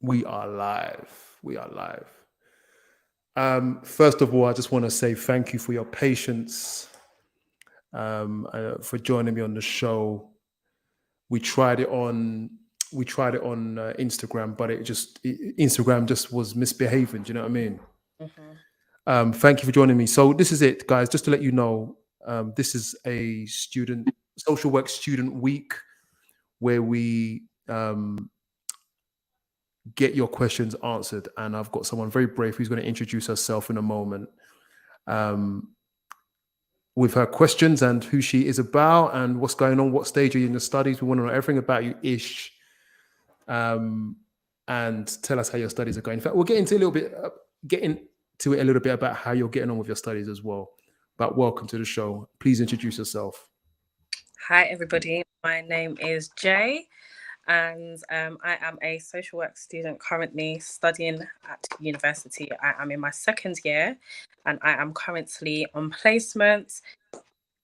We are live. We are live. First of all, I just want to say thank you for your patience, for joining me on the show. We tried it on Instagram, but Instagram just was misbehaving. Do you know what I mean? Mhm. Thank you for joining me. So this is it, guys. Just to let you know, this is a student social work student week where we get your questions answered. And I've got someone very brave who's going to introduce herself in a moment, um, with her questions and who she is about and what's going on, what stage are you in your studies. We want to know everything about you ish, um, and tell us how your studies are going. In fact, we'll get into it a little bit about how you're getting on with your studies as well. But welcome to the show. Please introduce yourself. Hi, everybody. My name is Jay, and I am a social work student currently studying at university. I am in my second year, and I am currently on placement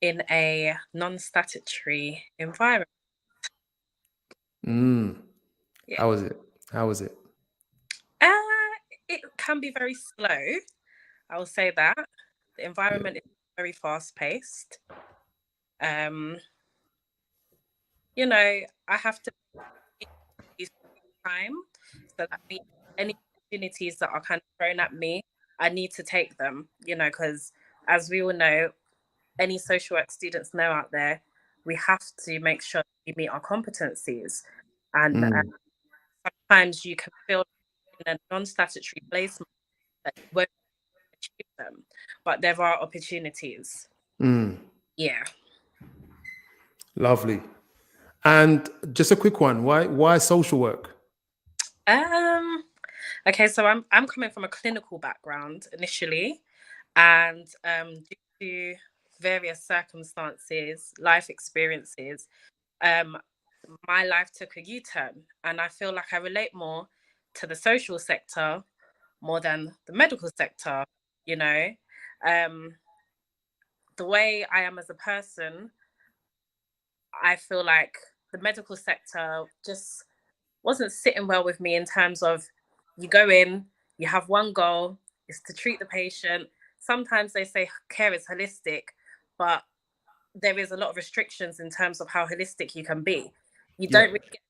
in a non statutory environment. Mm, Yeah. how was it? How was it? Uh, it can be very slow. I will say that. The Yeah. environment is very fast paced. Um, I have to use time. So that means any opportunities that are kind of thrown at me, I need to take them, because as we all know, any social work students know out there, we have to make sure we meet our competencies. And Mm, sometimes you can feel in a non statutory placement that you won't achieve them, but there are opportunities. mm, Yeah. lovely. And just a quick one. Why social work? Um, okay, so I'm coming from a clinical background initially, and due to various circumstances, life experiences, um, my life took a U-turn, and I feel like I relate more to the social sector more than the medical sector. You know, um, the way I am as a person, I feel like the medical sector just wasn't sitting well with me in terms of you go in, you have one goal, is to treat the patient. Sometimes they say care is holistic, but there is a lot of restrictions in terms of how holistic you can be. You Yeah. don't really get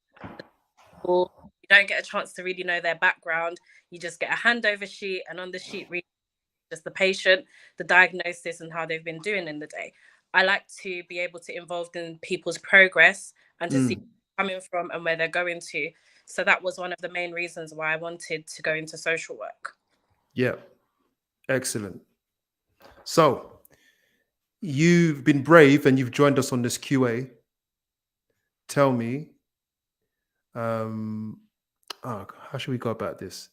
people, you don't get a chance to really know their background. You just get a handover sheet, and on the sheet read just the patient, the diagnosis, and how they've been doing in the day. I like to be able to involve in people's progress and to see Mm, where they're coming from and where they're going to. So that was one of the main reasons why I wanted to go into social work. yeah. Excellent. So you've been brave and you've joined us on this QA. Tell me, um, how should we go about this?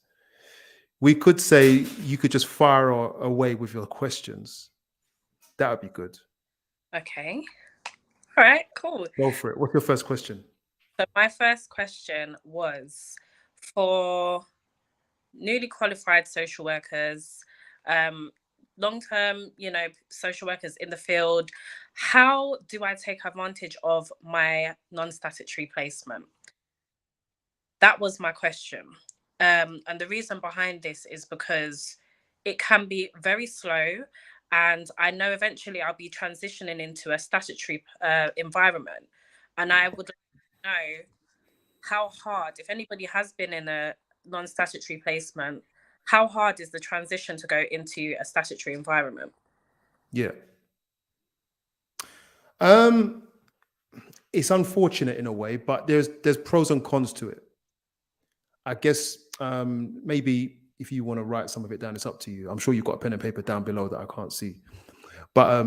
We could say you could just fire away with your questions. That would be good. Okay. All right, cool. Go for it. What's your first question? So my first question was for newly qualified social workers, um, long term, social workers in the field. How do I take advantage of my non statutory placement? That was my question. And the reason behind this is because it can be very slow. And I know eventually I'll be transitioning into a statutory environment. And I would like to know how hard, if anybody has been in a non statutory placement, how hard is the transition to go into a statutory environment? Yeah. Um, it's unfortunate in a way, but there's pros and cons to it. I guess maybe if you want to write some of it down, it's up to you. I'm sure you've got a pen and paper down below that I can't see. But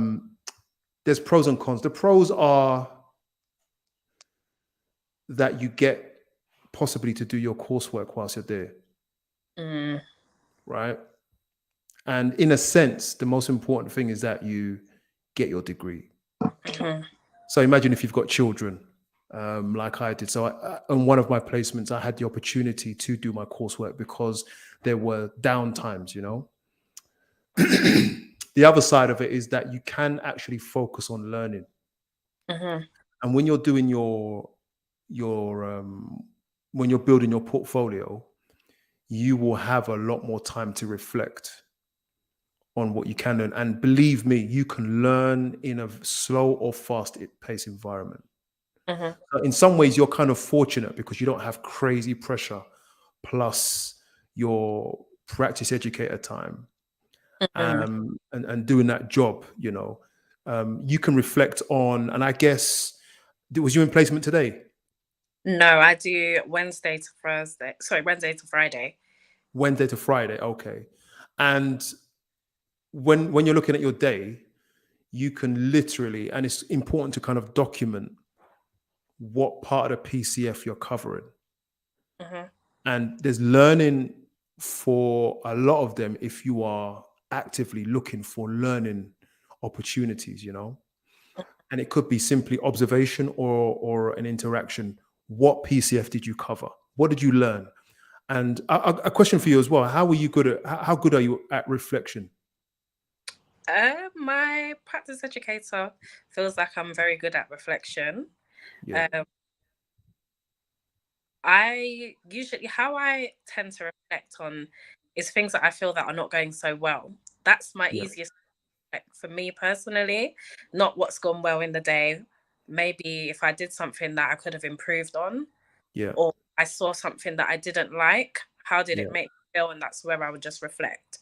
there's pros and cons. The pros are that you get possibly to do your coursework whilst you're there, Mm, right? And in a sense, the most important thing is that you get your degree. mhm, So imagine if you've got children, like I did. So on one of my placements, I had the opportunity to do my coursework because there were down times, you know. The other side of it is that you can actually focus on learning. mhm, And when you're doing your when you're building your portfolio, you will have a lot more time to reflect on what you can learn. And believe me, you can learn in a slow or fast paced environment. Mhm. In some ways, you're kind of fortunate because you don't have crazy pressure plus your practice educator time, Mhm. and doing that job, you can reflect on. And I guess, was you in placement today? No, I do Wednesday to Thursday. Sorry, Wednesday to Friday. Wednesday to Friday. Okay. And when you're looking at your day, you can literally, and it's important to kind of document what part of the PCF you're covering. Mhm. And there's learning for a lot of them if you are actively looking for learning opportunities, And it could be simply observation or an interaction. What PCF did you cover? What did you learn? And a question for you as well: how are you good at? How good are you at reflection? My practice educator feels like I'm very good at reflection. Yeah, Um, I usually how I tend to reflect on is things that I feel that are not going so well. That's my yeah, easiest for me personally, not what's gone well in the day. Maybe if I did something that I could have improved on, yeah, or I saw something that I didn't like, how did it yeah, make me feel? And that's where I would just reflect.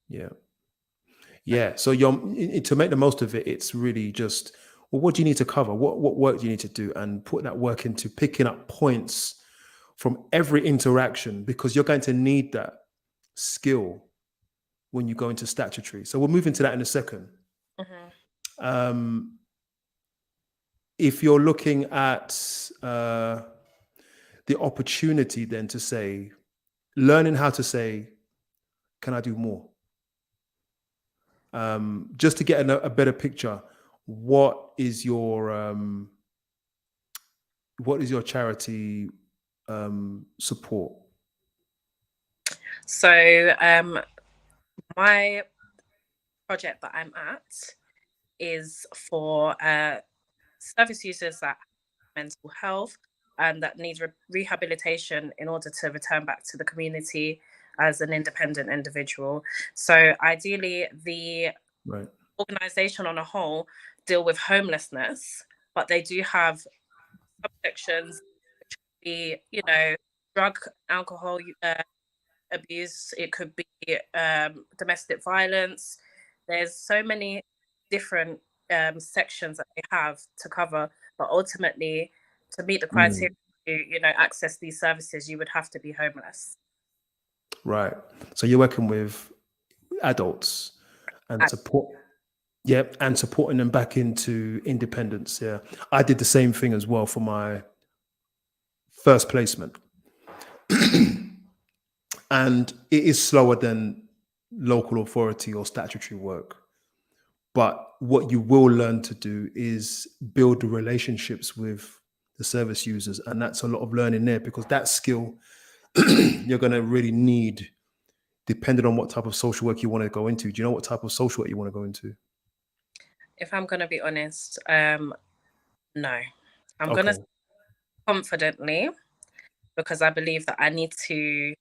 yeah, yeah. So to make the most of it, it's really just, well, what do you need to cover? What work do you need to do, and put that work into picking up points from every interaction, because you're going to need that skill when you go into statutory. So we'll move into that in a second. Mhm. Um, if you're looking at the opportunity then to say, learning how to say, can I do more? Just to get a better picture, what is your charity support? So, my project that I'm at is for service users that have mental health and that need rehabilitation in order to return back to the community as an independent individual. So, ideally, the Right. organization on a whole deal with homelessness, but they do have subsections, which could be, drug, alcohol abuse. It could be domestic violence. There's so many different sections that they have to cover, but ultimately, to meet the criteria Mm, to access these services, you would have to be homeless. right. So you're working with adults and Uh, support. Yep, and supporting them back into independence. Yeah, I did the same thing as well for my first placement, and it is slower than local authority or statutory work. But what you will learn to do is build the relationships with the service users, and that's a lot of learning there, because that skill you're going to really need depending on what type of social work you want to go into. Do you know what type of social work you want to go into? if I'm going to be honest, no. I'm going to Okay. confidently because I believe that I need to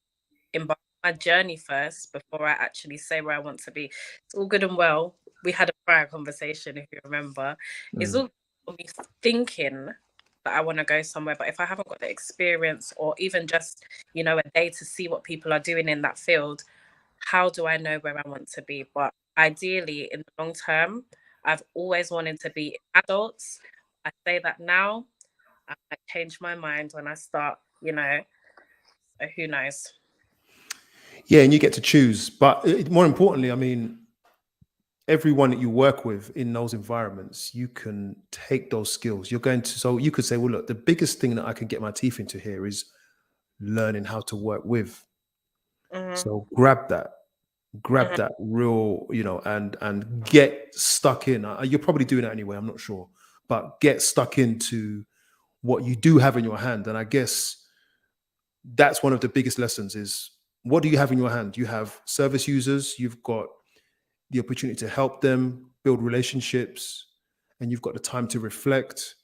embark on my journey first before I actually say where I want to be. It's all good and well. We had a prior conversation, if you remember. It's Mm, all for me thinking that I want to go somewhere, but if I haven't got the experience or even just, a day to see what people are doing in that field, how do I know where I want to be? But ideally, in the long term, I've always wanted to be adults. I say that now. I might change my mind when I start, so who knows? yeah, and you get to choose. But more importantly, I mean, everyone that you work with in those environments, you can take those skills. So you could say, well, look, the biggest thing that I can get my teeth into here is learning how to work with. Mhm, So grab mhm. that real, and get stuck in. You're probably doing that anyway. I'm not sure, but get stuck into what you do have in your hand. And I guess that's one of the biggest lessons: is what do you have in your hand? You have service users. You've got the opportunity to help them build relationships, and you've got the time to reflect.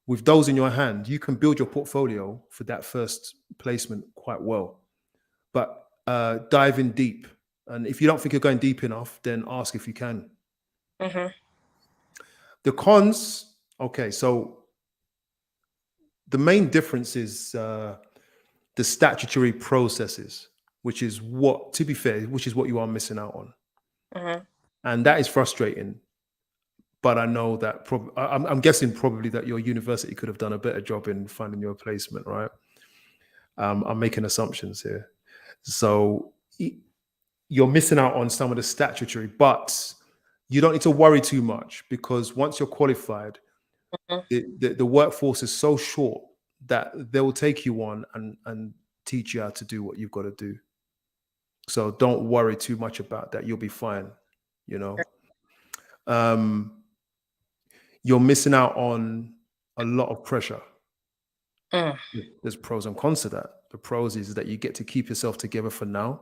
With those in your hand, you can build your portfolio for that first placement quite well. But dive in deep. And if you don't think you're going deep enough, then ask if you can. Hmm. The cons, okay, so the main difference is the statutory processes, which is what, to be fair, which is what you are missing out on. Hmm. And that is frustrating. But I know that I'm guessing probably that your university could have done a better job in finding your placement, right? I'm making assumptions here. So you're missing out on some of the statutory, but you don't need to worry too much because once you're qualified, the workforce is so short that they will take you on and teach you how to do what you've got to do. So don't worry too much about that. You'll be fine. You know, um, you're missing out on a lot of pressure. Mm. There's pros and cons to that. The pros is that you get to keep yourself together for now.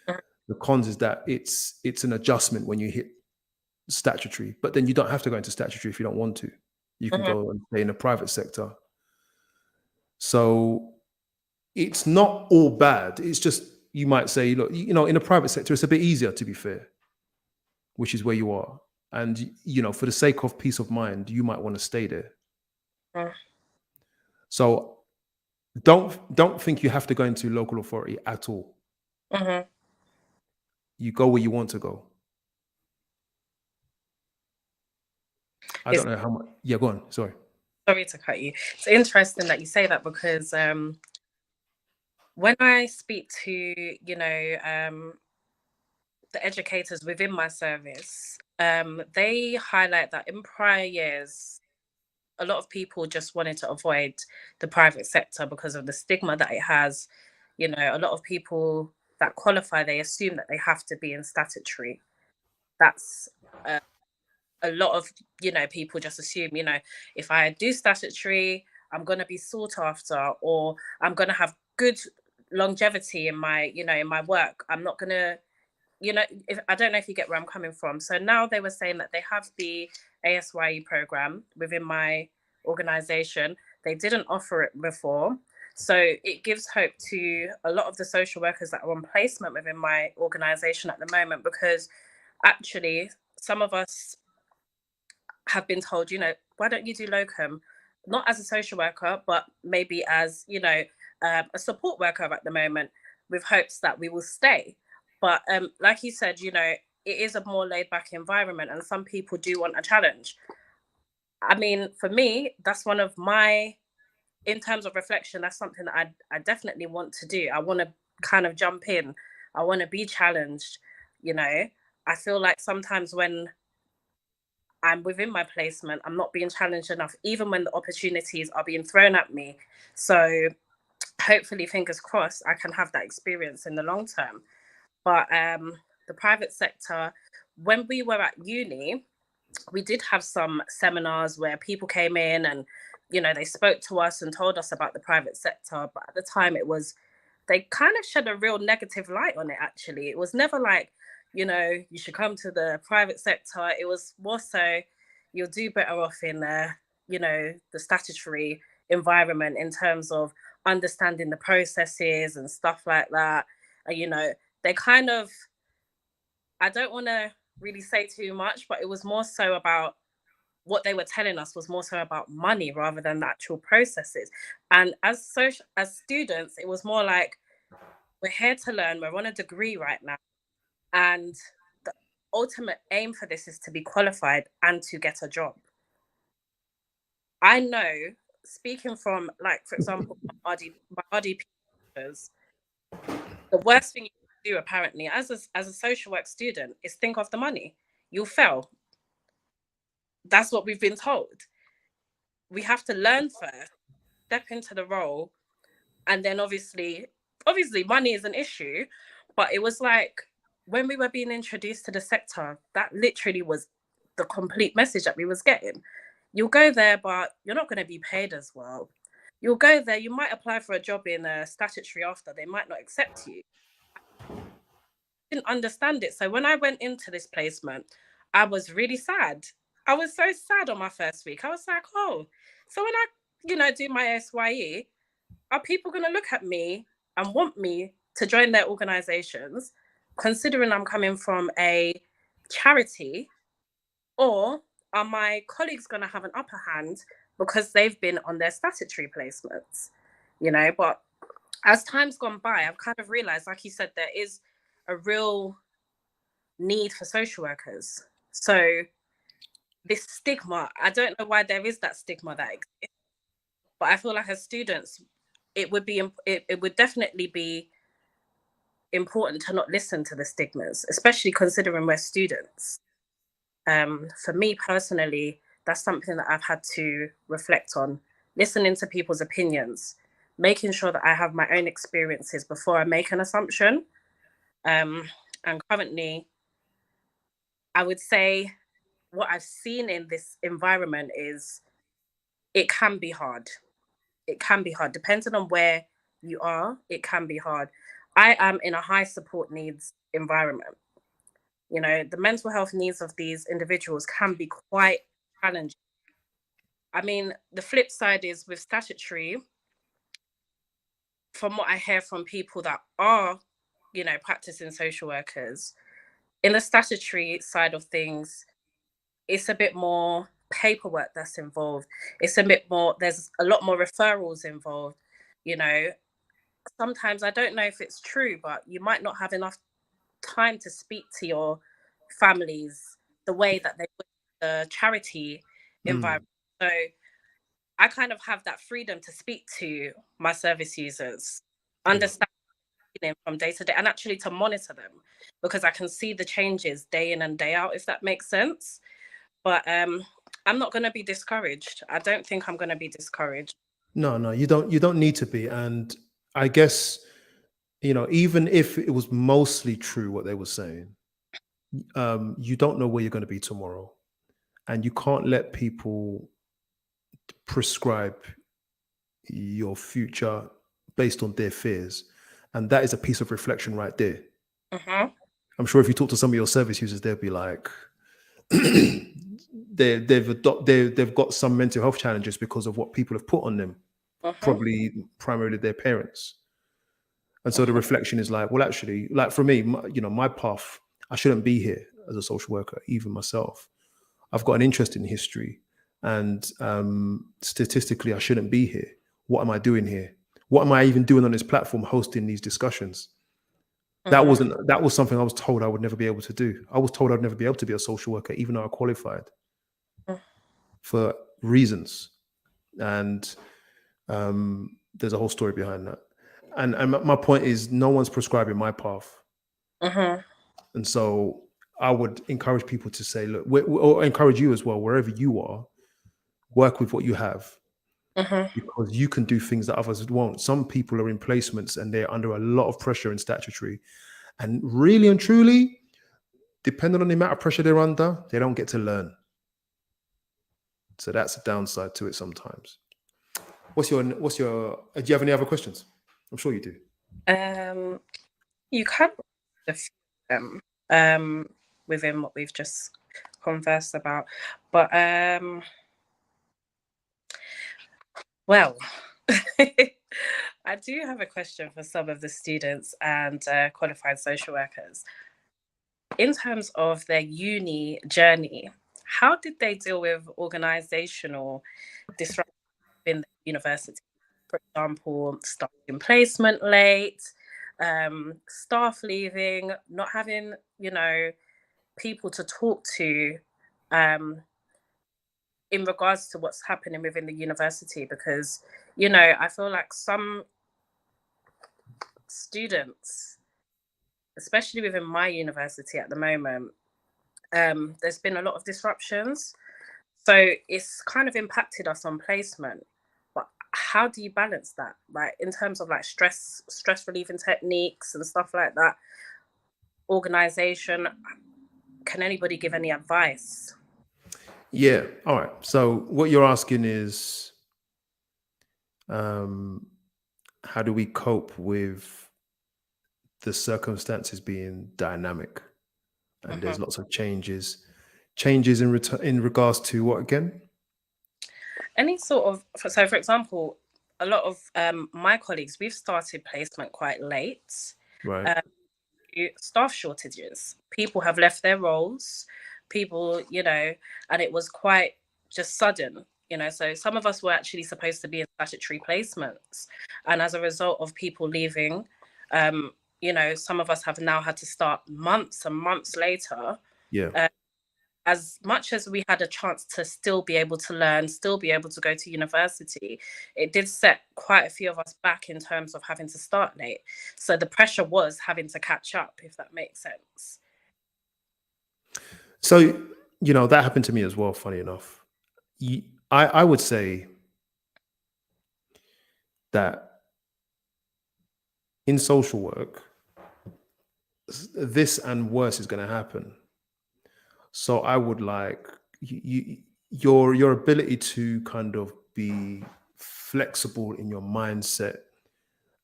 Mm. The cons is that it's an adjustment when you hit statutory, but then you don't have to go into statutory if you don't want to. You can Mhm. go and stay in the private sector. So it's not all bad. It's just you might say, look, in the private sector, it's a bit easier to be fair, which is where you are. And for the sake of peace of mind, you might want to stay there. Mm. So don't think you have to go into local authority at all. Mhm. You go where you want to go. I It's don't know how much. Yeah, go on. Sorry. Sorry to cut you. It's interesting that you say that because when I speak to the educators within my service, they highlight that in prior years, a lot of people just wanted to avoid the private sector because of the stigma that it has. A lot of people that qualify, they assume that they have to be in statutory. That's a lot of people just assume, if I do statutory, I'm going to be sought after, or I'm going to have good longevity in my work. I'm not going to, if I don't know if you get where I'm coming from. So now they were saying that they have the ASYE program within my organization. They didn't offer it before. So it gives hope to a lot of the social workers that are on placement within my organization at the moment, because actually some of us have been told, why don't you do locum? Not as a social worker, but maybe as, a support worker at the moment, with hopes that we will stay. But like you said, it is a more laid back environment and some people do want a challenge. I mean, for me, that's one of my, in terms of reflection, that's something that I definitely want to do. I want to kind of jump in. I want to be challenged, you know. I feel like sometimes when I'm within my placement, I'm not being challenged enough, even when the opportunities are being thrown at me. So hopefully, fingers crossed, I can have that experience in the long term. But the private sector, when we were at uni, we did have some seminars where people came in and, they spoke to us and told us about the private sector. But at the time, they kind of shed a real negative light on it, actually. It was never like, you should come to the private sector. It was more so, you'll do better off in the statutory environment in terms of understanding the processes and stuff like that. They kind of, I don't want to really say too much, but it was more so about, what they were telling us was more so about money rather than the actual processes. And as students, it was more like, we're here to learn, we're on a degree right now, and the ultimate aim for this is to be qualified and to get a job. I know, speaking from, like, for example, my RDP teachers, the worst thing you can do apparently as a social work student is think of the money. You'll fail. That's what we've been told. We have to learn first, step into the role, and then obviously money is an issue. But it was like, when we were being introduced to the sector, that literally was the complete message that we was getting. You'll go there, but you're not going to be paid as well. You'll go there, you might apply for a job in a statutory after, they might not accept you. Didn't understand it. So when I went into this placement, I was really sad. I was so sad on my first week. I was like, oh, so when I, do my SYE, are people going to look at me and want me to join their organizations, considering I'm coming from a charity, or are my colleagues going to have an upper hand because they've been on their statutory placements? But as time's gone by, I've kind of realized, like you said, there is a real need for social workers. So this stigma, I don't know why there is that stigma that exists, but I feel like as students, it would definitely be important to not listen to the stigmas, especially considering we're students. For me personally, that's something that I've had to reflect on, listening to people's opinions, making sure that I have my own experiences before I make an assumption. And currently, I would say what I've seen in this environment is it can be hard. It can be hard. Depending on where you are, it can be hard. I am in a high support needs environment. The mental health needs of these individuals can be quite challenging. I mean, the flip side is with statutory, from what I hear from people that are, practicing social workers, in the statutory side of things, it's a bit more paperwork that's involved. It's a bit more, there's a lot more referrals involved. Sometimes, I don't know if it's true, but you might not have enough time to speak to your families the way that they would the charity environment. So I kind of have that freedom to speak to my service users, understand them from day to day, and actually to monitor them, because I can see the changes day in and day out, if that makes sense. But I'm not going to be discouraged. I don't think I'm going to be discouraged. No, you don't need to be. And I guess, even if it was mostly true what they were saying, you don't know where you're going to be tomorrow, and you can't let people prescribe your future based on their fears. And that is a piece of reflection right there. Mm-hmm. I'm sure if you talk to some of your service users, they'll be like, they've got some mental health challenges because of what people have put on them, probably primarily their parents. And so the reflection is like, well, actually, like for me, my path, I shouldn't be here as a social worker, even myself. I've got an interest in history, and statistically, I shouldn't be here. What am I doing here? What am I even doing on this platform, hosting these discussions? That was something I was told I would never be able to do. I was told I'd never be able to be a social worker, even though I qualified, for reasons. And there's a whole story behind that. And my point is, no one's prescribing my path. And so I would encourage people to say, look, or encourage you as well, wherever you are, work with what you have. Because you can do things that others won't. Some people are in placements and they're under a lot of pressure in statutory. And really and truly, depending on the amount of pressure they're under, they don't get to learn. So that's a downside to it sometimes. Do you have any other questions? I'm sure you do. You can within what we've just conversed about, but well, I do have a question for some of the students and qualified social workers. In terms of their uni journey, how did they deal with organizational disruption in the university? For example, starting placement late, staff leaving, not having, people to talk to in regards to what's happening within the university, because I feel like some students, especially within my university at the moment, there's been a lot of disruptions, so it's kind of impacted us on placement. But how do you balance that, like in terms of like stress relieving techniques and stuff like that, organization? Can anybody give any advice? Yeah. All right. So what you're asking is, how do we cope with the circumstances being dynamic, and there's lots of changes in regards to what again? Any sort of, so for example, a lot of my colleagues, we've started placement quite late. Right. Staff shortages. People have left their roles, people, and it was quite just sudden, so some of us were actually supposed to be in statutory placements, and as a result of people leaving, some of us have now had to start months and months later. Yeah. As much as we had a chance to still be able to learn, still be able to go to university, it did set quite a few of us back in terms of having to start late. So the pressure was having to catch up, if that makes sense. So, that happened to me as well, funny enough. I would say that in social work, this and worse is going to happen. So I would like your ability to kind of be flexible in your mindset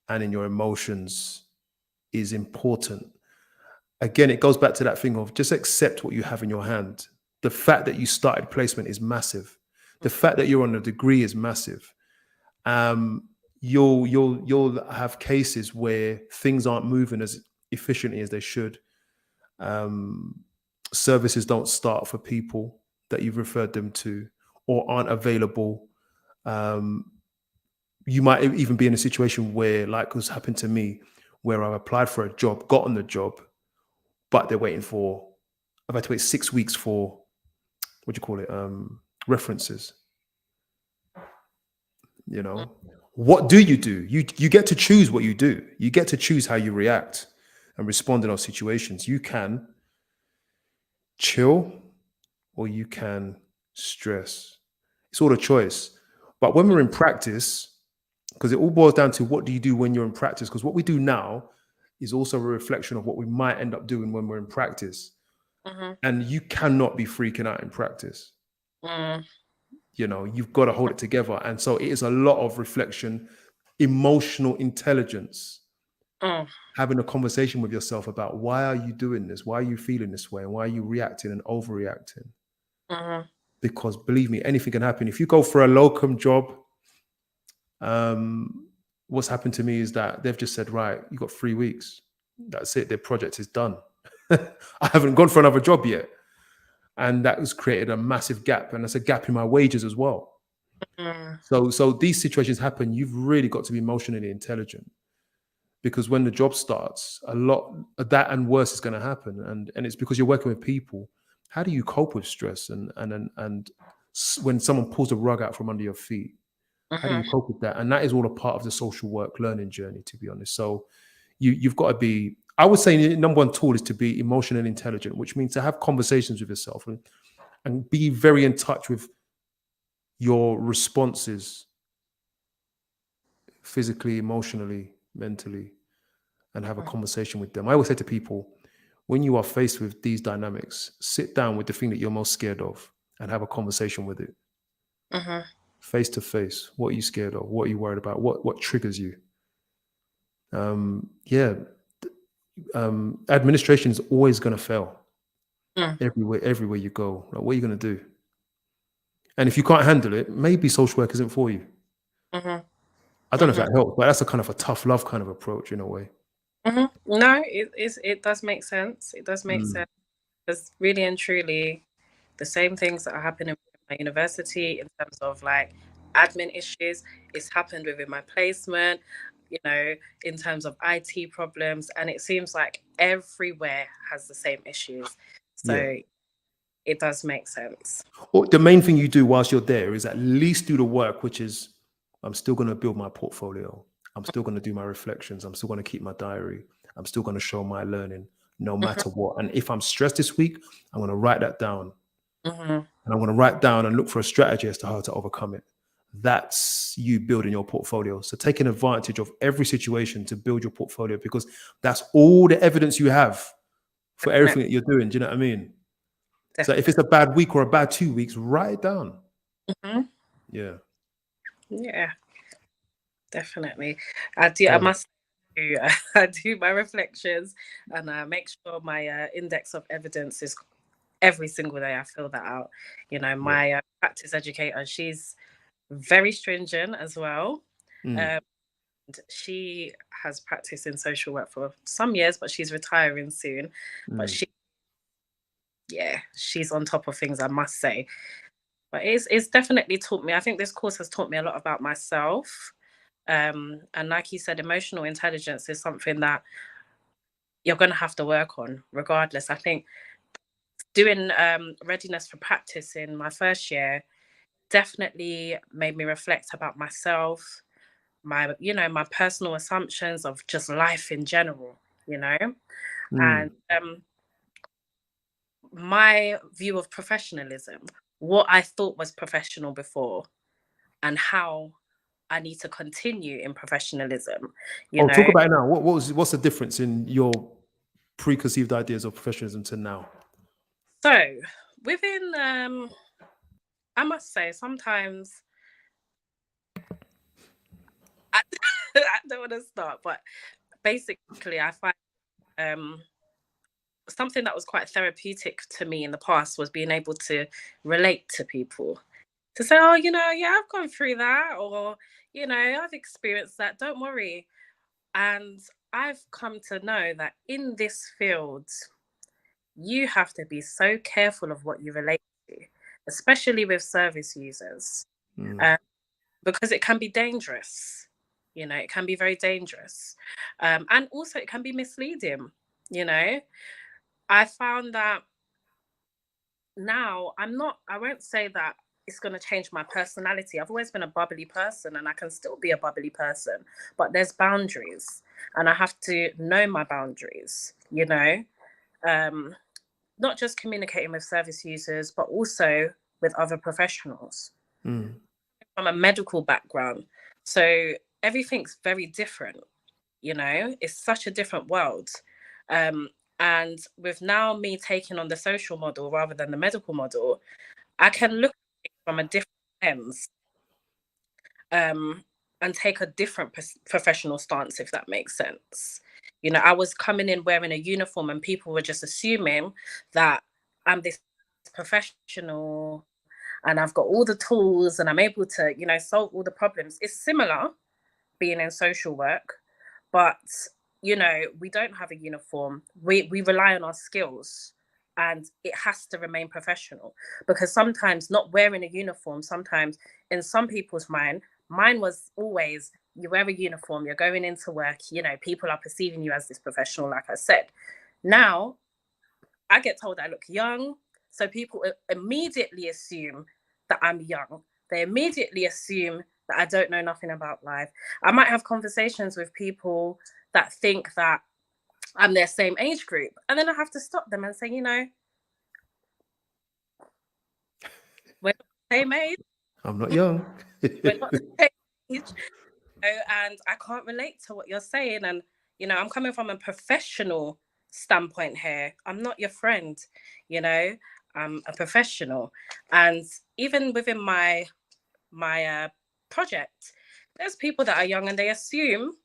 and in your emotions is important. Again, it goes back to that thing of just accept what you have in your hand. The fact that you started placement is massive. The fact that you're on a degree is massive. You'll have cases where things aren't moving as efficiently as they should. Services don't start for people that you've referred them to or aren't available. You might even be in a situation where, like what's happened to me, where I applied for a job, got on the job, but they're waiting for, I've had to wait 6 weeks for, what do you call it, references. What do? You get to choose what you do. You get to choose how you react and respond in those situations. You can chill or you can stress. It's all a choice. But when we're in practice, because it all boils down to what do you do when you're in practice? Because what we do now is also a reflection of what we might end up doing when we're in practice. And you cannot be freaking out in practice. You've got to hold it together. And so it is a lot of reflection, emotional intelligence, having a conversation with yourself about why are you doing this? Why are you feeling this way? And why are you reacting and overreacting? Because believe me, anything can happen. If you go for a locum job, what's happened to me is that they've just said, right, you got 3 weeks. That's it. Their project is done. I haven't gone for another job yet. And that has created a massive gap. And that's a gap in my wages as well. So these situations happen. You've really got to be emotionally intelligent, because when the job starts, a lot of that and worse is going to happen. And it's because you're working with people. How do you cope with stress? And when someone pulls the rug out from under your feet, how do you cope with that? And that is all a part of the social work learning journey, to be honest. So you've got to be, I would say the number one tool is to be emotionally intelligent, which means to have conversations with yourself and be very in touch with your responses physically, emotionally, mentally, and have a conversation with them. I always say to people, when you are faced with these dynamics, sit down with the thing that you're most scared of and have a conversation with it. Face to face. What are you scared of? What are you worried about? What triggers you? Administration is always going to fail. Everywhere you go. Like, what are you going to do? And if you can't handle it, maybe social work isn't for you. I don't know if that helps, but that's a kind of a tough love kind of approach in a way. No, it does make sense. It does make sense. Because really and truly, the same things that are happening in my university in terms of like admin issues, it's happened within my placement, in terms of IT problems. And it seems like everywhere has the same issues. So it does make sense. Well, the main thing you do whilst you're there is at least do the work, which is I'm still going to build my portfolio. I'm still going to do my reflections. I'm still going to keep my diary. I'm still going to show my learning no matter what. And if I'm stressed this week, I'm going to write that down. And I'm going to write down and look for a strategy as to how to overcome it. That's you building your portfolio. So taking advantage of every situation to build your portfolio, because that's all the evidence you have for everything that you're doing. Do you know what I mean? So if it's a bad week or a bad 2 weeks, write it down. Yeah, definitely. I must do. I do my reflections and I make sure my index of evidence is every single day. I fill that out. My practice educator, she's very stringent as well. she has practiced in social work for some years, but she's retiring soon. But she's on top of things, I must say. But it's definitely taught me. I think this course has taught me a lot about myself. And like you said, emotional intelligence is something that you're going to have to work on regardless. I think doing readiness for practice in my first year definitely made me reflect about myself, my personal assumptions of just life in general, and my view of professionalism, what I thought was professional before and how I need to continue in professionalism. Talk about it now. What's the difference in your preconceived ideas of professionalism to now? So within, I must say, sometimes I don't want to start, but basically I find something that was quite therapeutic to me in the past was being able to relate to people, to say, oh, yeah, I've gone through that, or, I've experienced that, don't worry. And I've come to know that in this field, you have to be so careful of what you relate to, especially with service users, because it can be dangerous. It can be very dangerous. And also it can be misleading. I found that now I won't say that it's going to change my personality. I've always been a bubbly person and I can still be a bubbly person, but there's boundaries and I have to know my boundaries, not just communicating with service users, but also with other professionals. From a medical background. So everything's very different, it's such a different world. And with now me taking on the social model rather than the medical model, I can look at it from a different lens, and take a different professional stance, if that makes sense. I was coming in wearing a uniform and people were just assuming that I'm this professional and I've got all the tools and I'm able to, solve all the problems. It's similar being in social work, but we don't have a uniform. We rely on our skills and it has to remain professional, because sometimes not wearing a uniform, sometimes in some people's mine was always, you wear a uniform, you're going into work, people are perceiving you as this professional, like I said. Now I get told I look young, so people immediately assume that I'm young. They immediately assume that I don't know nothing about life. I might have conversations with people that think that I'm their same age group, and then I have to stop them and say, we're not the same age. I'm not young. We're not the same age. And I can't relate to what you're saying. And, I'm coming from a professional standpoint here. I'm not your friend, I'm a professional. And even within my project, there's people that are young and they assume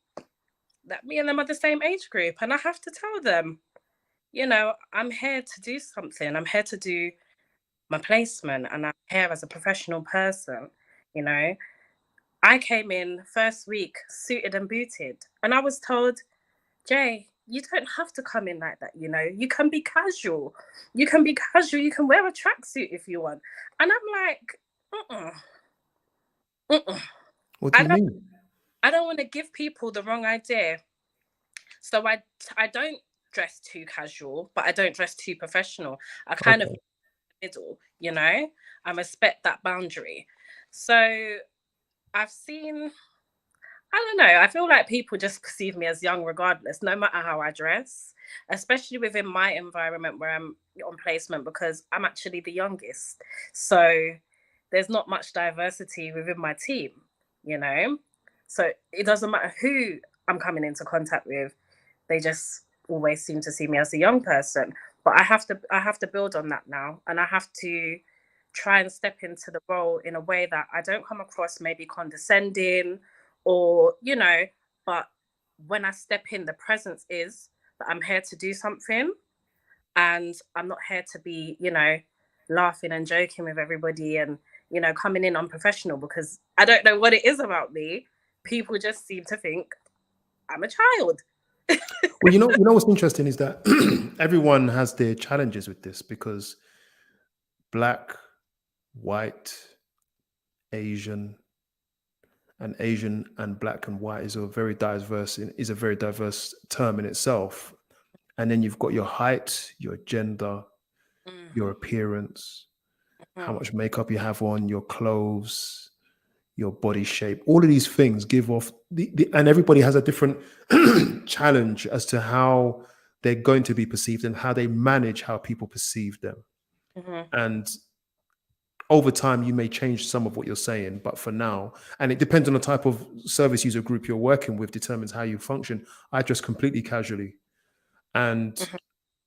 that me and them are the same age group. And I have to tell them, I'm here to do something. I'm here to do my placement and I'm here as a professional person, I came in first week suited and booted and I was told, Jay, you don't have to come in like that, you can be casual. You can wear a tracksuit if you want. And I'm like, What do you mean? I don't want to give people the wrong idea. So I don't dress too casual, but I don't dress too professional. I kind of middle, I respect that boundary. So I've seen, I don't know, I feel like people just perceive me as young regardless, no matter how I dress, especially within my environment where I'm on placement, because I'm actually the youngest. So there's not much diversity within my team, So it doesn't matter who I'm coming into contact with. They just always seem to see me as a young person. But I have to build on that now. And I have to try and step into the role in a way that I don't come across maybe condescending or, but when I step in, the presence is that I'm here to do something and I'm not here to be, laughing and joking with everybody and, coming in unprofessional, because I don't know what it is about me people just seem to think I'm a child. Well, what's interesting is that everyone has their challenges with this because black, white, Asian, and Asian and black and white is a very diverse term in itself. And then you've got your height, your gender, your appearance, how much makeup you have on, your clothes, your body shape. All of these things give off and everybody has a different challenge as to how they're going to be perceived and how they manage how people perceive them. And over time, you may change some of what you're saying, but for now, and it depends on the type of service user group you're working with, determines how you function. I dress completely casually. And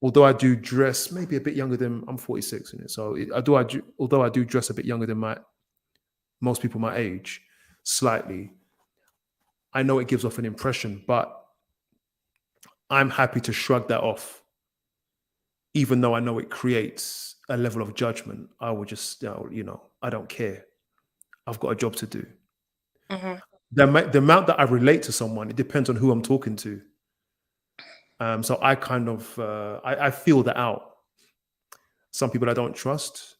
although I do dress maybe a bit younger than, I'm 46 in it. So although I do dress a bit younger than most people my age, slightly, I know it gives off an impression, but I'm happy to shrug that off. Even though I know it creates a level of judgment, I would just, I don't care. I've got a job to do. The amount that I relate to someone, it depends on who I'm talking to. So I kind of, I feel that out. Some people I don't trust,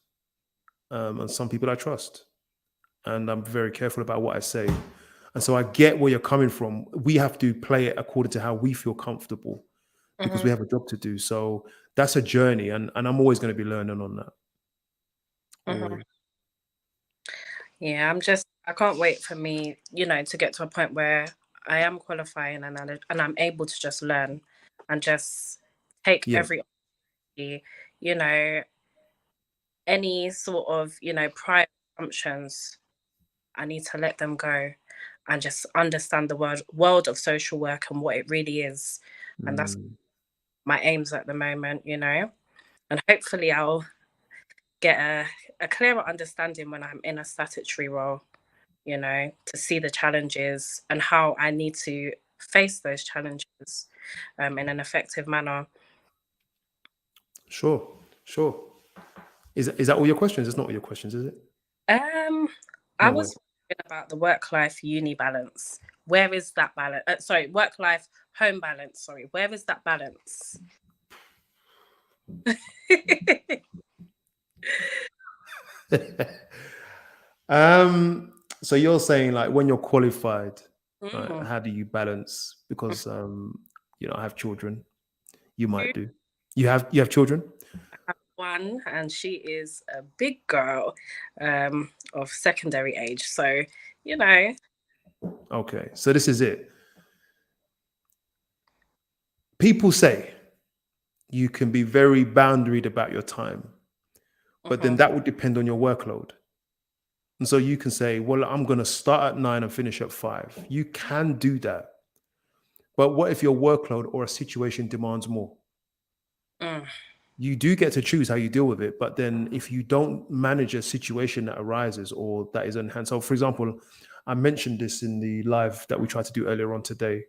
and some people I trust. And I'm very careful about what I say. And so I get where you're coming from. We have to play it according to how we feel comfortable because we have a job to do. So that's a journey. And I'm always going to be learning on that. Always. Yeah, I can't wait for me, to get to a point where I am qualifying and I'm able to just learn and just take every, any sort of, prior assumptions, I need to let them go and just understand the world of social work and what it really is. And that's my aims at the moment, and hopefully I'll get a clearer understanding when I'm in a statutory role, to see the challenges and how I need to face those challenges in an effective manner. Sure. Is that all your questions? It's not all your questions, is it? I was talking about the work-life uni balance. Where is that balance? Work-life home balance. Sorry, where is that balance? So you're saying like when you're qualified, right, how do you balance? Because I have children. You might do. You have children? I have one, and she is a big girl of secondary age. So, Okay, so this is it. People say you can be very boundaried about your time, but then that would depend on your workload. And so you can say, well, I'm going to start at 9 and finish at 5. You can do that. But what if your workload or a situation demands more? You do get to choose how you deal with it. But then if you don't manage a situation that arises or that is in hand. So for example, I mentioned this in the live that we tried to do earlier on today,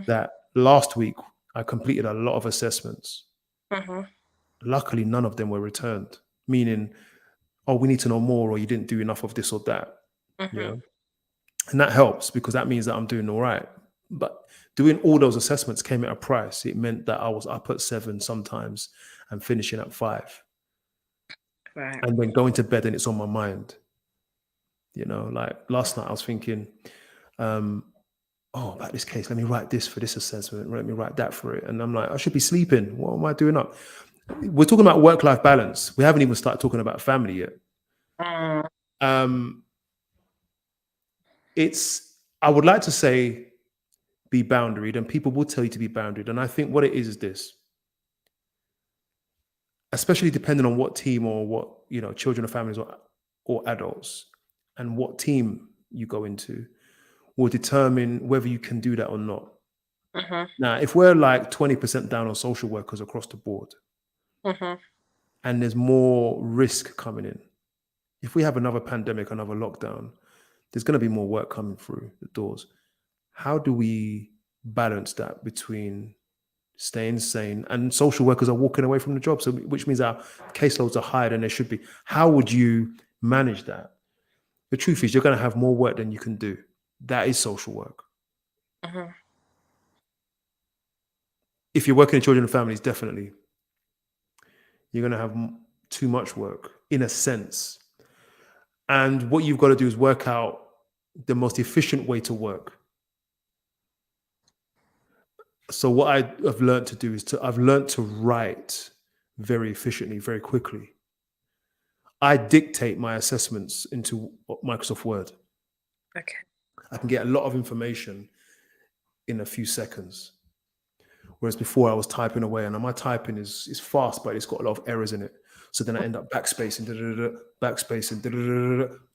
that last week I completed a lot of assessments. Luckily, none of them were returned, meaning, oh, we need to know more, or you didn't do enough of this or that. And that helps because that means that I'm doing all right. But doing all those assessments came at a price. It meant that I was up at 7 sometimes and finishing at 5. Right. And then going to bed and it's on my mind. Like last night I was thinking, about this case, let me write this for this assessment, let me write that for it. And I'm like, I should be sleeping. What am I doing up? We're talking about work-life balance. We haven't even started talking about family yet. I would like to say be boundaried, and people will tell you to be boundaried. And I think what it is this, especially depending on what team or what, children or families or adults and what team you go into will determine whether you can do that or not. Now, if we're like 20% down on social workers across the board and there's more risk coming in, if we have another pandemic, another lockdown, there's going to be more work coming through the doors. How do we balance that between staying sane and social workers are walking away from the job? So, which means our caseloads are higher than they should be. How would you manage that? The truth is you're going to have more work than you can do. That is social work. Mm-hmm. If you're working in children and families, definitely you're going to have too much work in a sense. And what you've got to do is work out the most efficient way to work. So what I have learned to do is I've learned to write very efficiently, very quickly. I dictate my assessments into Microsoft Word. Okay. I can get a lot of information in a few seconds. Whereas before I was typing away, and my typing is fast, but it's got a lot of errors in it. So then I end up backspacing, backspacing,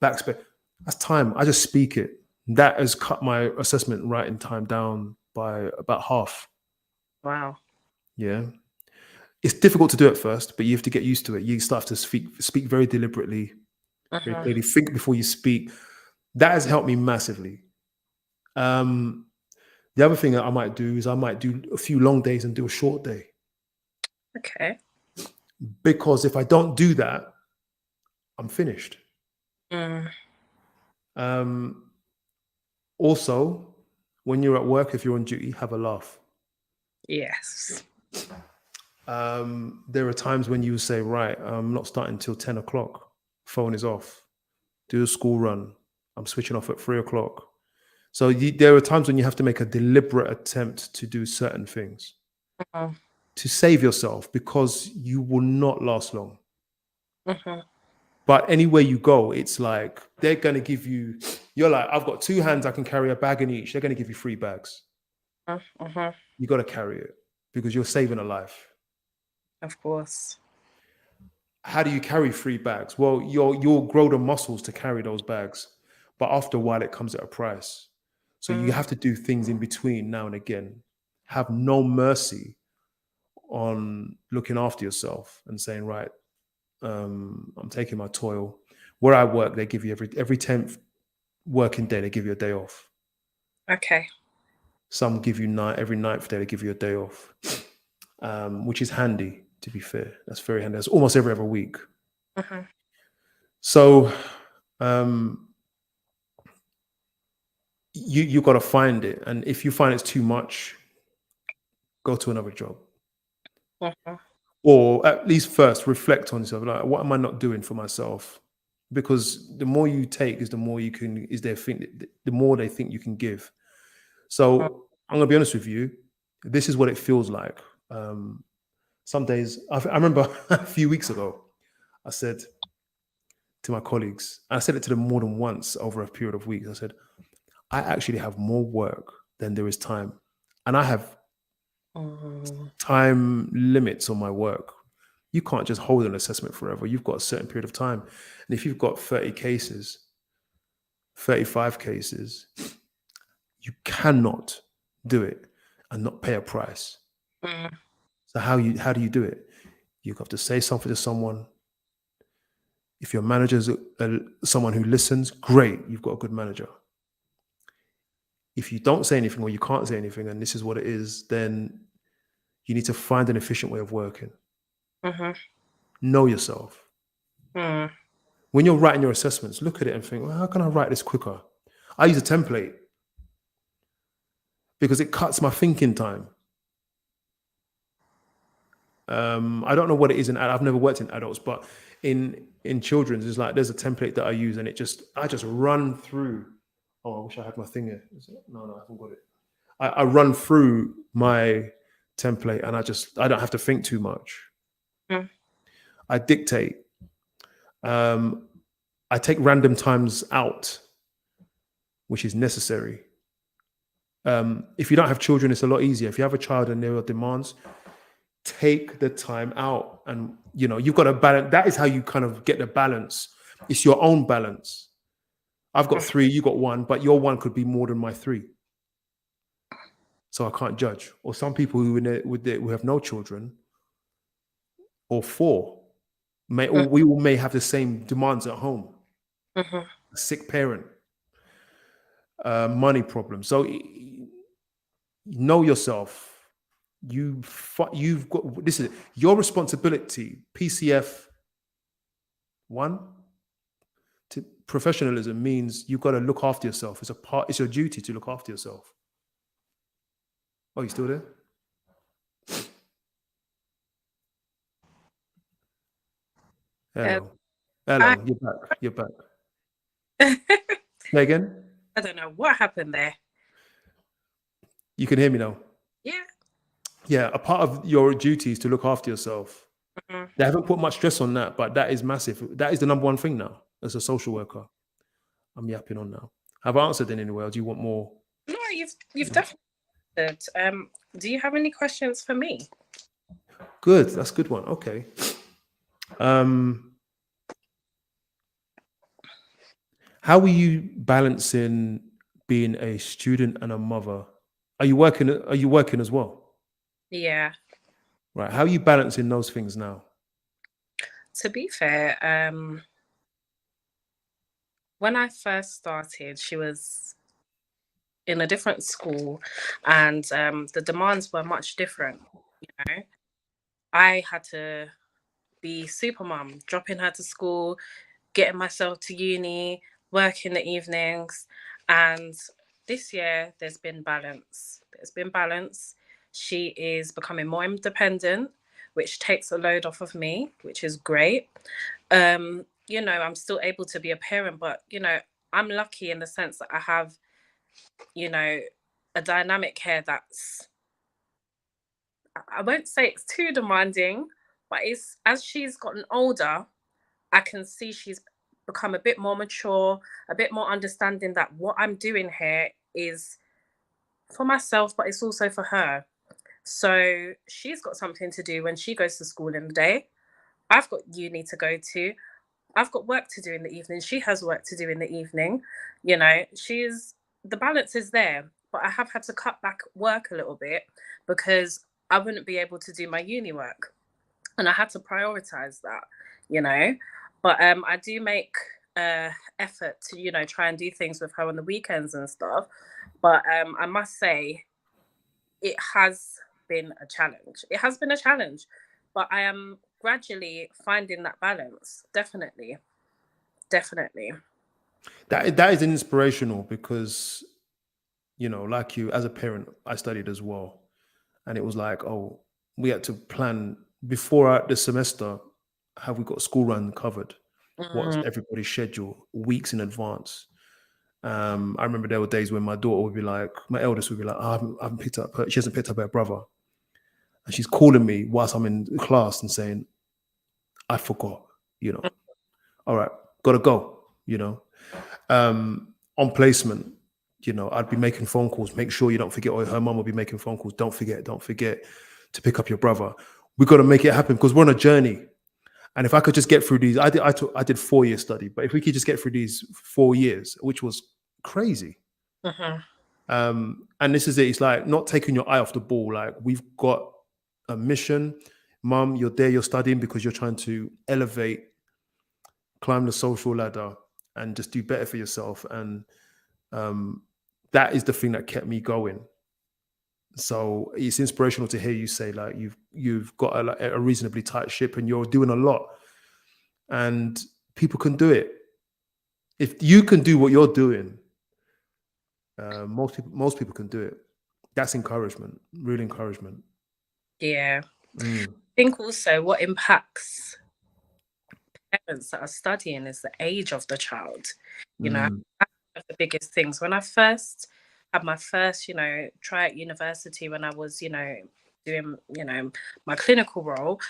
backspace. That's time. I just speak it. That has cut my assessment writing time down by about half. Wow. Yeah. It's difficult to do at first, but you have to get used to it. You start to speak very deliberately, very Mm-hmm. clearly. Think before you speak. That has helped me massively. The other thing that I might do is I might do a few long days and do a short day. Okay. Because if I don't do that, I'm finished. Mm. Also, when you're at work, if you're on duty, have a laugh. Yes. There are times when you say, right, I'm not starting until 10 o'clock. Phone is off. Do a school run. I'm switching off at 3 o'clock. So there are times when you have to make a deliberate attempt to do certain things Mm-hmm. to save yourself, because you will not last long. Mm-hmm. But anywhere you go, it's like they're going to give you, you're like, I've got 2 hands, I can carry a bag in each. They're going to give you 3 bags. Mm-hmm. You got to carry it because you're saving a life. Of course. How do you carry 3 bags? Well, you'll grow the muscles to carry those bags, but after a while it comes at a price. So you have to do things in between now and again. Have no mercy on looking after yourself and saying, right, I'm taking my toil. Where I work, they give you every 10th working day, they give you a day off. Okay. Some give you every 9th day, they give you a day off, which is handy, to be fair. That's very handy. That's almost every other week. Mm-hmm. So you got to find it. And if you find it's too much, go to another job. Mm-hmm. Or at least first reflect on yourself. Like, what am I not doing for myself? Because the more you take is the more you can, the more they think you can give. So I'm gonna be honest with you. This is what it feels like. Some days, I remember a few weeks ago, I said to my colleagues, and I said it to them more than once over a period of weeks. I said, I actually have more work than there is time, and I have time limits on my work. You can't just hold an assessment forever. You've got a certain period of time. And if you've got 30 cases, 35 cases, you cannot do it and not pay a price. So how do you do it? You have to say something to someone. If your manager is someone who listens, great, you've got a good manager. If you don't say anything or you can't say anything, and this is what it is, then you need to find an efficient way of working. Know yourself. When you're writing your assessments, look at it and think, well, how can I write this quicker? I use a template because it cuts my thinking time. I don't know what it is in I've never worked in adults, but in children's, it's like there's a template that I use, and I just run through. Oh, I wish I had my thing here. No, I haven't got it. I run through my template, and I don't have to think too much. I dictate. I take random times out, which is necessary. If you don't have children, it's a lot easier. If you have a child and there are demands, take the time out, and you've got to balance. That is how you kind of get the balance. It's your own balance. I've got 3, you got 1, but your 1 could be more than my 3. So I can't judge. Or some people who have no children, or 4, we all may have the same demands at home. A sick parent, money problems. So know yourself. You've got, this is your responsibility. PCF 1 professionalism means you've got to look after yourself. It's your duty to look after yourself. Oh, you still there? Hello. Hello. You're back. You're back. Say again? I don't know what happened there. You can hear me now. Yeah. Yeah, a part of your duty is to look after yourself. Mhm. They haven't put much stress on that, but that is massive. That is the number one thing now as a social worker. I'm yapping on now. Have I answered in any way, or do you want more? No, you've definitely answered. Do you have any questions for me? Good. That's a good one. Okay. How are you balancing being a student and a mother? Are you working? Are you working as well? Yeah. Right. How are you balancing those things now? To be fair, when I first started, she was in a different school, and the demands were much different. You know, I had to be super mum, dropping her to school, getting myself to uni, work in the evenings. And this year, there's been balance. There's been balance. She is becoming more independent, which takes a load off of me, which is great. You know, I'm still able to be a parent, but, you know, I'm lucky in the sense that I have, you know, a dynamic here that's, I won't say it's too demanding, but it's as she's gotten older, I can see she's become a bit more mature, a bit more understanding that what I'm doing here is for myself, but it's also for her. So she's got something to do when she goes to school in the day. I've got uni to go to. I've got work to do in the evening. She has work to do in the evening. You know, the balance is there, but I have had to cut back work a little bit because I wouldn't be able to do my uni work. And I had to prioritize that, you know. But I do make effort to, you know, try and do things with her on the weekends and stuff. But I must say, it has been a challenge. It has been a challenge, but I am gradually finding that balance. Definitely, definitely. That is inspirational because, you know, like you, as a parent, I studied as well, and it was like, oh, we had to plan before the semester. Have we got school run covered? What's Mm, everybody's schedule weeks in advance? I remember there were days when my daughter would be like, my eldest would be like, I haven't picked up her, she hasn't picked up her brother. And she's calling me whilst I'm in class and saying, I forgot, you know, all right, gotta go, you know. On placement, you know, I'd be making phone calls, make sure you don't forget, or her mum will be making phone calls, don't forget to pick up your brother. We got to make it happen because we're on a journey. And if I could just get through these, I did 4 year study, but if we could just get through these 4 years, which was crazy. mhm. And this is it. It's like not taking your eye off the ball. Like we've got a mission. Mum, you're there, you're studying because you're trying to elevate, climb the social ladder, and just do better for yourself. And that is the thing that kept me going. So it's inspirational to hear you say like you've got a reasonably tight ship and you're doing a lot, and people can do it. If you can do what you're doing, most people can do it. That's encouragement, real encouragement. Yeah. Mm, I think also what impacts parents that are studying is the age of the child. You know, mm, that's one of the biggest things. When I first had my first, you know, try at university when I was, you know, doing, you know, my clinical role,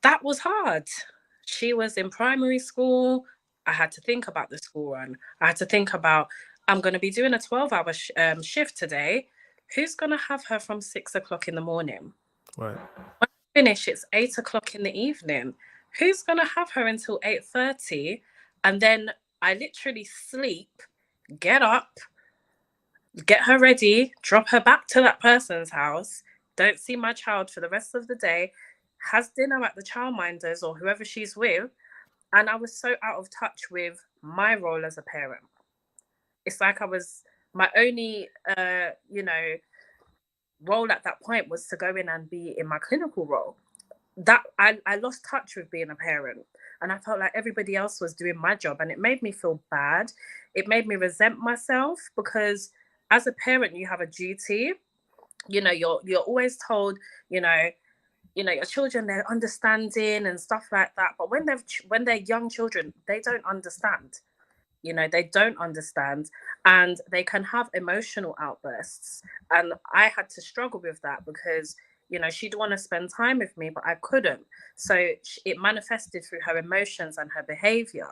that was hard. She was in primary school. I had to think about the school run. I had to think about, I'm going to be doing a 12-hour shift today. Who's going to have her from 6 o'clock in the morning? right. When I finish, it's 8 o'clock in the evening. Who's going to have her until 8:30? And then I literally sleep, get up, get her ready, drop her back to that person's house, don't see my child for the rest of the day, has dinner at the childminders or whoever she's with. And I was so out of touch with my role as a parent. It's like I was my only, you know, role at that point was to go in and be in my clinical role. that I lost touch with being a parent, and I felt like everybody else was doing my job, and it made me feel bad. It made me resent myself because as a parent you have a duty. You know, you're always told, you know, your children, they're understanding and stuff like that, but when they're young children, they don't understand. You know, they don't understand, and they can have emotional outbursts, and I had to struggle with that because, you know, she'd want to spend time with me but I couldn't. So it manifested through her emotions and her behavior,